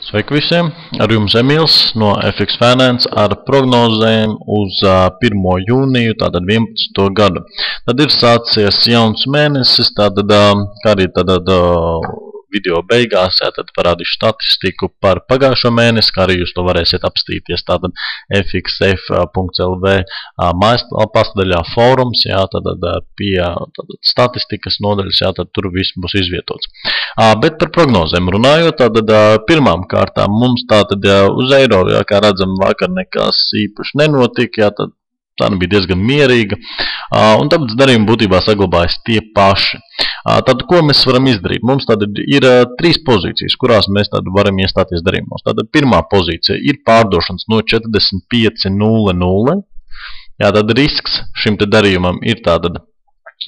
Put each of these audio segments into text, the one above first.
Sveiki visiem! Ar jums Emīls no FX Finance ar prognozēm uz 1. jūniju, tātad 11. gadu. Tad ir sācies jauns mēnesis, tātad, kā arī video beigās, tad parādīšu statistiku par pagājušo mēnesi, kā arī jūs to varēsiet apstīties. Tātad fxf.lv mājaslapā fórums, tātad pie statistikas nodaļas, tad tur viss būs izvietots. Bet par prognozēm runājot, tātad pirmām kārtām mums tātad uz eiro, kā redzam, vakar nekas īpaši nenotika, tad cena bija diezgan mierīga, un tāpēc darījumi būtībā saglabājas tie paši. Tad, ko mēs varam izdarīt? Mums tātad ir 3 pozīcijas, kurās mēs tad varam iestāties darījumos. Tātad pirmā pozīcija ir pārdošanas no 45.00. Tad risks šim te darījumam ir tātad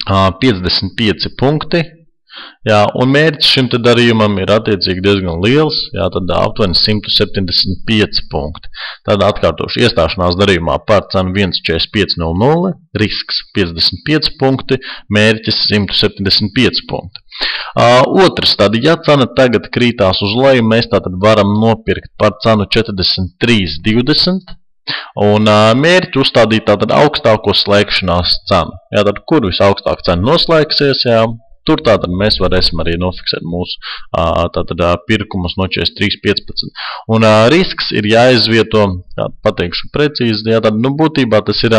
55 punkti. Un mērķis šim te darījumam ir attiecīgi diezgan liels, tad aptuveni 175 punkti. Tad atkārtošu iestāšanās darījumā par cenu 1.45.00, risks 55 punkti, mērķis 175 punkti. Otrs, tad, ja cena tagad krītās uz leju, mēs tātad varam nopirkt par cenu 43.20 un mērķi uzstādīt tātad augstāko slēgšanās cenu. Tad, kur visaugstāk cena noslēgsies, tur tātad mēs varēsim arī nofiksēt mūsu pirkumus no 43.15. Un risks ir jāizvieto, pateikšu precīzi, tad būtībā tas ir,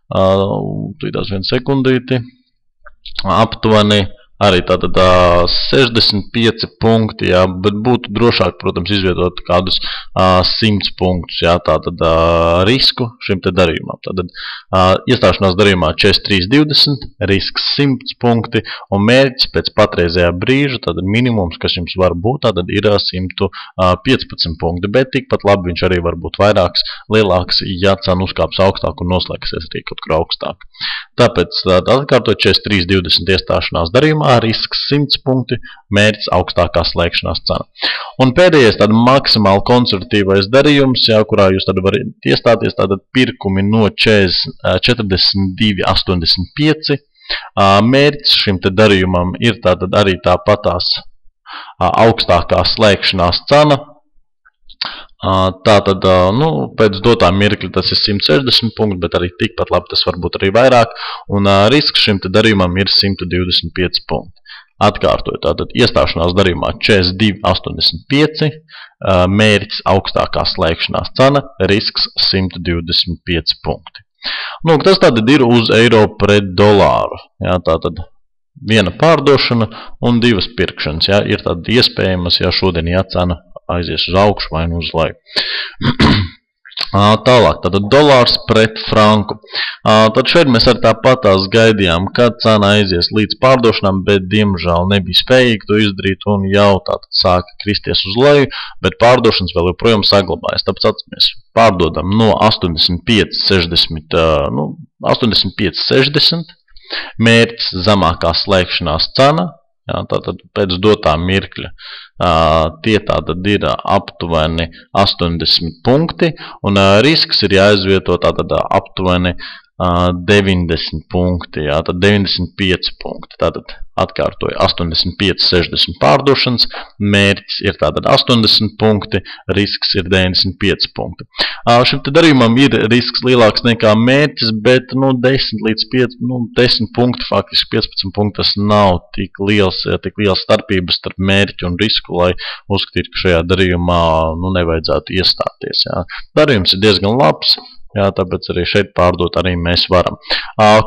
tūdās vienu sekundīti, aptuveni arī tātad 65 punkti, bet būtu drošāk, protams, izvietot kādus 100 punktus, tātad risku šim te darījumam. Tātad iestāšanās darījumā 43.20, risks 100 punkti un mērķis pēc patreizējā brīža, tātad minimums, kas jums var būt, tātad ir 115 punkti, bet tikpat labi viņš arī var būt vairāks, lielāks, ja cena uzkāps augstāk un noslēgsies arī kaut kur augstāk. Tāpēc atkārtot 43.20 iestāšanās darījumā, risks 100 punkti, mērķis augstākā slēgšanās cena. Un pēdējais maksimāli konservatīvais darījums, kurā jūs tad varat iestāties, tātad pirkumi no 42.85. Mērķis šim te darījumam ir tātad arī tāpatās augstākā slēgšanās cena. Tātad, pēc dotā mirkļa tas ir 160 punkti, bet arī tikpat labi tas var būt arī vairāk, un risks šim te darījumam ir 125 punkti. Atkārtoju, tātad iestāšanās darījumā 42.85, mērķis augstākā slēgšanās cena, risks 125 punkti. Tas tātad ir uz eiro pret dolāru, tātad viena pārdošana un 2 pirkšanas, ir tātad iespējamas, šodien cena aizies uz augšu vai uz leju. Tālāk, tātad dolārs pret franku. Tad šeit mēs ar tāpatās gaidījām, kad cena aizies līdz pārdošanām, bet diemžēl nebija spējīgi to izdarīt un jau tātad sāka kristies uz leju, bet pārdošanas vēl joprojām saglabājas. Tāpēc mēs pārdodam no 85.60, 85.60, mērķis zemākā slēgšanās cena. Tātad pēc dotā mirkļa tie tātad ir aptuveni 80 punkti un risks ir jāizvieto tātad aptuveni 90 punkti, tad 95 punkti. Tātad atkārtoju 85.60 pārdošanas, mērķis ir tātad 80 punkti, risks ir 95 punkti. Šim te darījumam ir risks lielāks nekā mērķis, bet 10 līdz 10 punkti, faktiski 15 punkti, tas nav tik liels starpības starp mērķi un risku, lai uzskatītu, ka šajā darījumā nevajadzētu iestāties. Darījums ir diezgan labs. Tāpēc arī šeit pārdot arī mēs varam.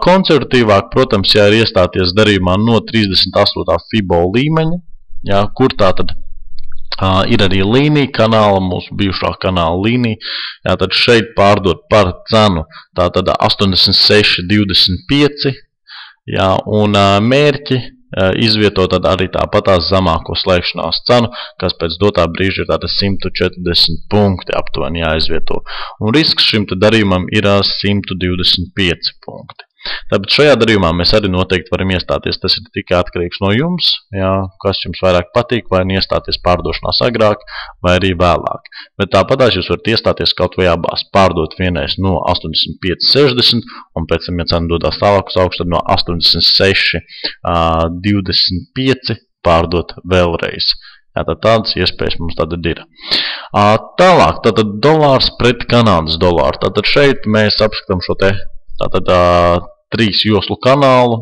Konservatīvāk, protams, ir iestāties darījumā no 38. FIBO līmeņa, kur tātad ir arī līnija kanāla, mūsu bijušā kanāla līnija. Tad šeit pārdot par cenu tātad 86.25, un mērķi izvietot arī tāpatās zemāko slēgšanās cenu, kas pēc dotā brīža ir tāda 140 punkti aptuveni jāizvieto. Un risks šim te darījumam ir 125 punkti. Tāpēc šajā darījumā mēs arī noteikti varam iestāties. Tas ir tikai atkarīgs no jums, kas jums vairāk patīk, vai iestāties pārdošanās agrāk, vai arī vēlāk. Bet tāpatās jūs varat iestāties kaut vai abās. Pārdot vienais no 85.60, un pēc tam, ja cena dodās tālāk uz augšu, tad no 86.25 pārdot vēlreiz. Tātad tādas iespējas mums tad ir. Tālāk, tātad dolārs pret Kanādas dolāru. Tātad šeit mēs apskatām šo te trīs joslu kanālu,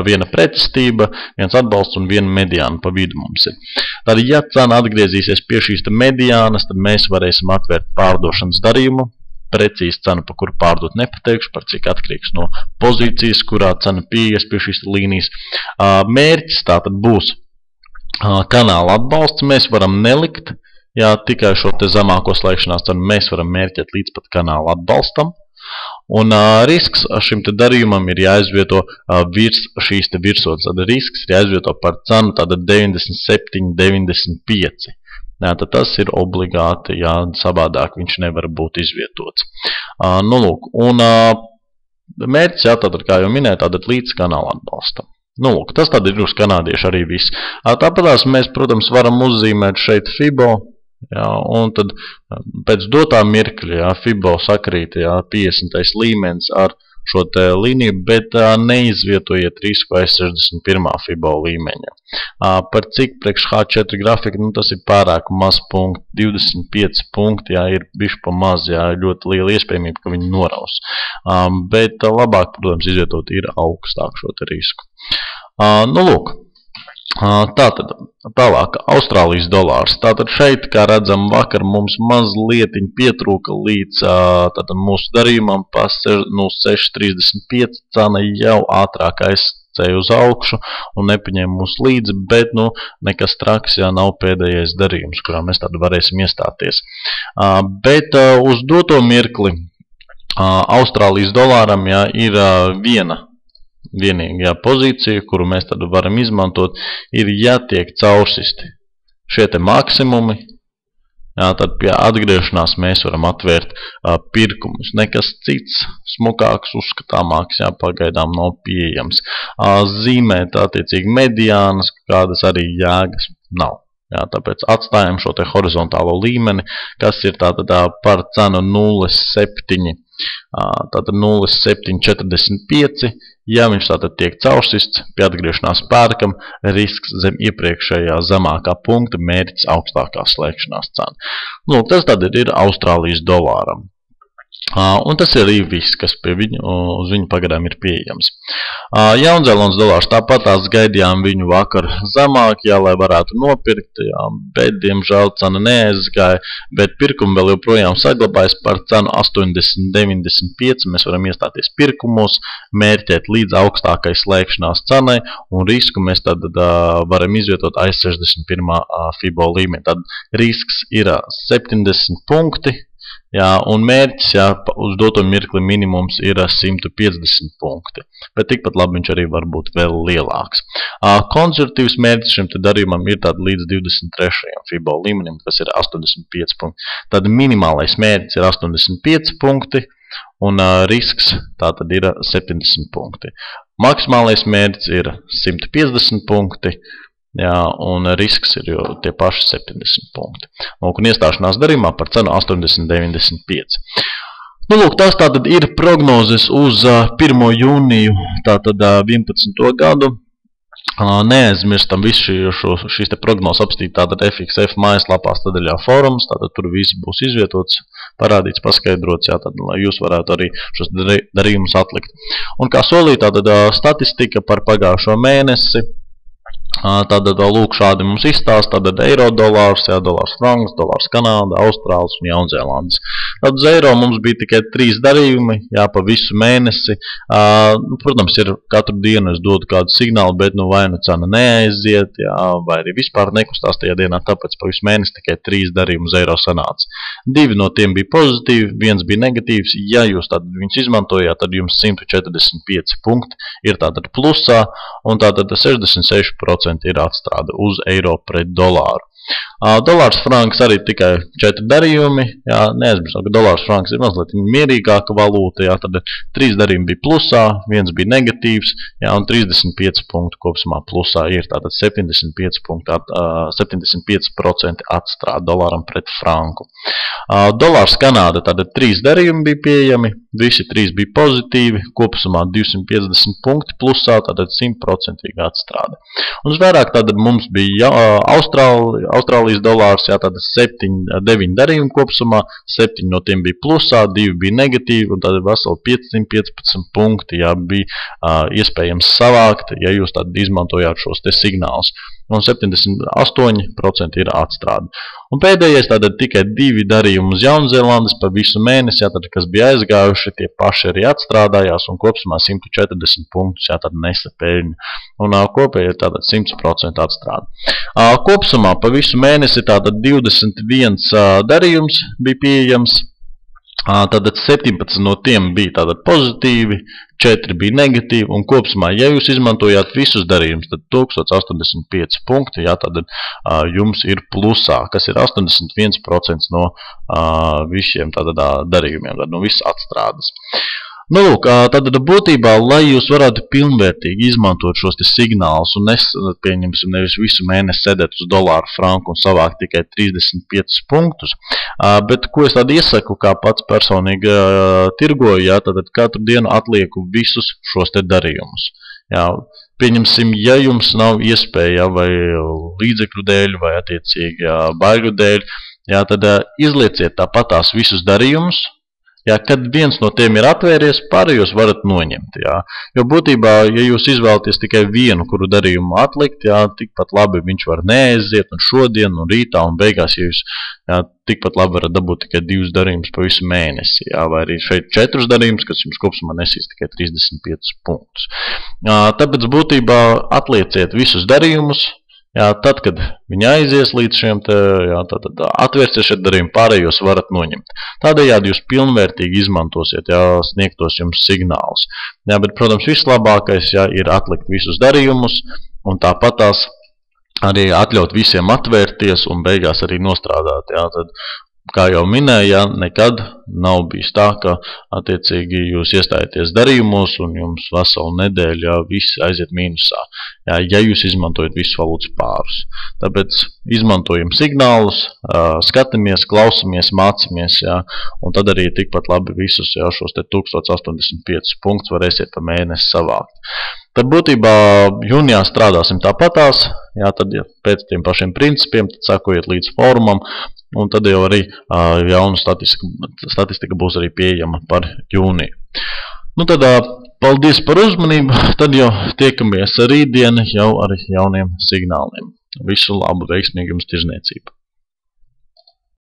viena pretestība, viens atbalsts un viena mediāna pa vidu mums ir. Tad, ja cena atgriezīsies pie šīs mediānas, tad mēs varēsim atvērt pārdošanas darījumu. Precīzi cenu, pa kuru pārdot nepateikšu, par cik atkarīgs no pozīcijas, kurā cena pieies pie šīs līnijas. Mērķis tātad būs kanāla atbalsts. Mēs varam nelikt, tikai šo te zemāko slēgšanās cenu mēs varam mērķēt līdz pat kanāla atbalstam. Un risks šim te darījumam ir jāizvieto virs šīs te virsotnes. Tad risks ir jāizvieto par cenu tāda 97,95. Tad tas ir obligāti, savādāk viņš nevar būt izvietots. Lūk, un mērķis, tātad, kā jau minēju, tātad līdz kanāla atbalstam. Lūk, tas tad ir uz kanādiešu arī viss. Tāpatās mēs, protams, varam uzzīmēt šeit FIBO. Un tad pēc dotā mirkļa FIBO sakrīt 50. līmenis ar šo te līniju, bet neizvietojiet risku aiz 61. FIBO līmeņa. Par cik priekš H4 grafika, tas ir pārāk maz punkti, 25 punkti, ir bišķi pa maz, ļoti liela iespējamība, ka viņi noraus. Bet labāk, protams, izvietot ir augstāk šo te risku. Lūk. Tātad, tālāk, Austrālijas dolārs. Tātad šeit, kā redzam, vakar mums mazlietiņ pietrūka līdz mūsu darījumam pa 6,35. Cena jau ātrāk aizcēja uz augšu un nepaņēma mūs līdzi, bet nekas traks, nav pēdējais darījums, kurā mēs tad varēsim iestāties. Bet uz doto mirkli Austrālijas dolāram ir vienīgā pozīcija, kuru mēs tad varam izmantot, ir tiek caursisti šie te maksimumi. Tad pie atgriešanās mēs varam atvērt pirkumus. Nekas cits smukāks, uzskatāmāks, pagaidām nav pieejams. Zīmēt attiecīgi mediānas, kādas arī jēgas nav. Tāpēc atstājam šo te horizontālo līmeni, kas ir tātad par cenu 0,7. Tātad 0,745. Ja viņš tātad tiek caursists, pie atgriešanās pērkam, risks zem iepriekšējā zemākā punkta, mērķis augstākā slēgšanās cena. Tas tad ir Austrālijas dolāram. Un tas ir arī viss, kas uz viņu pagaidām ir pieejams. Jaunzēlandes dolārs tāpat gaidījām viņu vakar zemāk, lai varētu nopirkt, bet, diemžēl, cena neaizgāja, bet pirkumi vēl joprojām saglabājas par cenu 80,95. Mēs varam iestāties pirkumos, mērķēt līdz augstākai slēgšanās cenai, un risku mēs tad varam izvietot aiz 61. FIBO līmeni. Tad risks ir 70 punkti. Un mērķis, uz doto mirkli minimums ir 150 punkti, bet tikpat labi viņš arī var būt vēl lielāks. Konservatīvs mērķis šim te darījumam ir tāda līdz 23. FIBO līmenim, kas ir 85 punkti. Tad minimālais mērķis ir 85 punkti, un risks tātad ir 70 punkti. Maksimālais mērķis ir 150 punkti. Un risks ir tie paši 70 punkti. Un iestāšanās darījumā par cenu 80,95. Tas tātad ir prognozes uz 1. jūniju, tātad 11. gadu. Neaizmirstam visu šīs te prognozes apstīt tātad FXF mājaslapā sadaļā forums, tātad tur viss būs izvietots, parādīts, paskaidrots, tad, lai jūs varētu arī šos darījumus atlikt. Un kā solīt, tātad statistika par pagājušo mēnesi. Tātad lūk šādi mums izstāst, tātad eiro dolārs, dolārs franks, dolārs Kanāda, Austrālis un Jaunzēlandes. Tad uz eiro mums bija tikai 3 darījumi, pa visu mēnesi. Protams, ir katru dienu es dodu kādu signālu, bet vai cena neaiziet, vai arī vispār nekustās tajā dienā, tāpēc pa visu mēnesi tikai 3 darījumi uz eiro sanāca. 2 no tiem bija pozitīvi, 1 bija negatīvs. Ja jūs tātad viņus izmantojāt, tad jums 145 punkti ir tātad plusā, un tātad 66% ir atstrāde uz eiro pret dolāru. Dolārs franks arī tikai 4 darījumi. Neaizmirstam, ka dolārs franks ir mazliet mierīgāka valūta. Tad 3 darījumi bija plusā, 1 bija negatīvs, un 35 punktu kopsumā plusā ir. Tātad 75% atstrāde dolāram pret franku. Dolārs Kanāda, tātad 3 darījumi bija pieejami, visi 3 bija pozitīvi, kopsumā 250 punkti plusā, tātad 100% atstrāde. Un vairāk tātad mums bija Austrālijas Austrālijas dolārs, jā, tātad 9 darījumi kopsumā, 7 no tiem bija plusā, 2 bija negatīvi, un tad veseli 515 punkti, jā, bija iespējams savākt, ja jūs tad izmantojāt šos te signālus. Un 78% ir atstrāde. Un pēdējais tātad tikai 2 darījumi uz Jaunzēlandes pa visu mēnesi, jā, tad, kas bija aizgājuši, tie paši arī atstrādājās, un kopsumā 140 punktus, jā, tad nesa peļņa. Un kopēji ir tātad 100% atstrāde. Kopsumā pa visu mēnesi tātad 21 darījums bija pieejams. Tātad 17 no tiem bija tātad pozitīvi, 4 bija negatīvi, un kopsumā, ja jūs izmantojāt visus darījumus, tad 1085 punkti, jā, tad jums ir plusā, kas ir 81% no visiem tātad darījumiem, no visas atstrādes. Nu, lūk, tad būtībā, lai jūs varētu pilnvērtīgi izmantot šos te signālus un pieņemsim nevis visu mēnesi sēdēt uz dolāru, franku un savākt tikai 35 punktus, bet ko es tad iesaku, kā pats personīgi tirgoju, jā, tad katru dienu atlieku visus šos te darījumus. Jā, pieņemsim, ja jums nav iespēja vai līdzekļu dēļ vai attiecīgi baiļu dēļ, jā, tad izlieciet tāpatās visus darījumus. Jā, kad viens no tiem ir atvēries, pārējos varat noņemt. Jā. Jo būtībā, ja jūs izvēlaties tikai vienu, kuru darījumu atlikt, jā, tikpat labi viņš var neaiziet un šodien un rītā un beigās, ja jūs tikpat labi varat dabūt tikai 2 darījumus pa visu mēnesi. Jā, vai arī šeit 4 darījumus, kas jums kopsumā nesīs tikai 35 punktus. Tāpēc būtībā atlieciet visus darījumus. Jā, tad, kad viņi aizies līdz šiem te, jā, tad atvērsies šeit darījumi, pārējos varat noņemt. Tādējādi jūs pilnvērtīgi izmantosiet, jā, sniegtos jums signālus. Jā, bet, protams, vislabākais, jā, ir atlikt visus darījumus un tāpatās arī atļaut visiem atvērties un beigās arī nostrādāt, jā, tad, kā jau minēju, jā, nekad nav bijis tā, ka attiecīgi jūs iestājaties darījumos un jums veselu nedēļu, jā, viss aiziet mīnusā. Jā, ja jūs izmantojat visus valūtas pārus. Tāpēc izmantojam signālus, skatāmies, klausamies, mācamies, jā, un tad arī tikpat labi visus, jā, šos te 1085 punktus varēsiet pa mēnesi savākt. Tad būtībā jūnijā strādāsim tāpatās, jā, tad ja pēc tiem pašiem principiem, tad sakojiet līdz fórumam, un tad jau arī jauna statistika būs arī pieejama par jūniju. Nu tad paldies par uzmanību, tad jau tiekamies rītdien jau ar jauniem signāliem. Visu labu, veiksmīgu jums tirzniecību!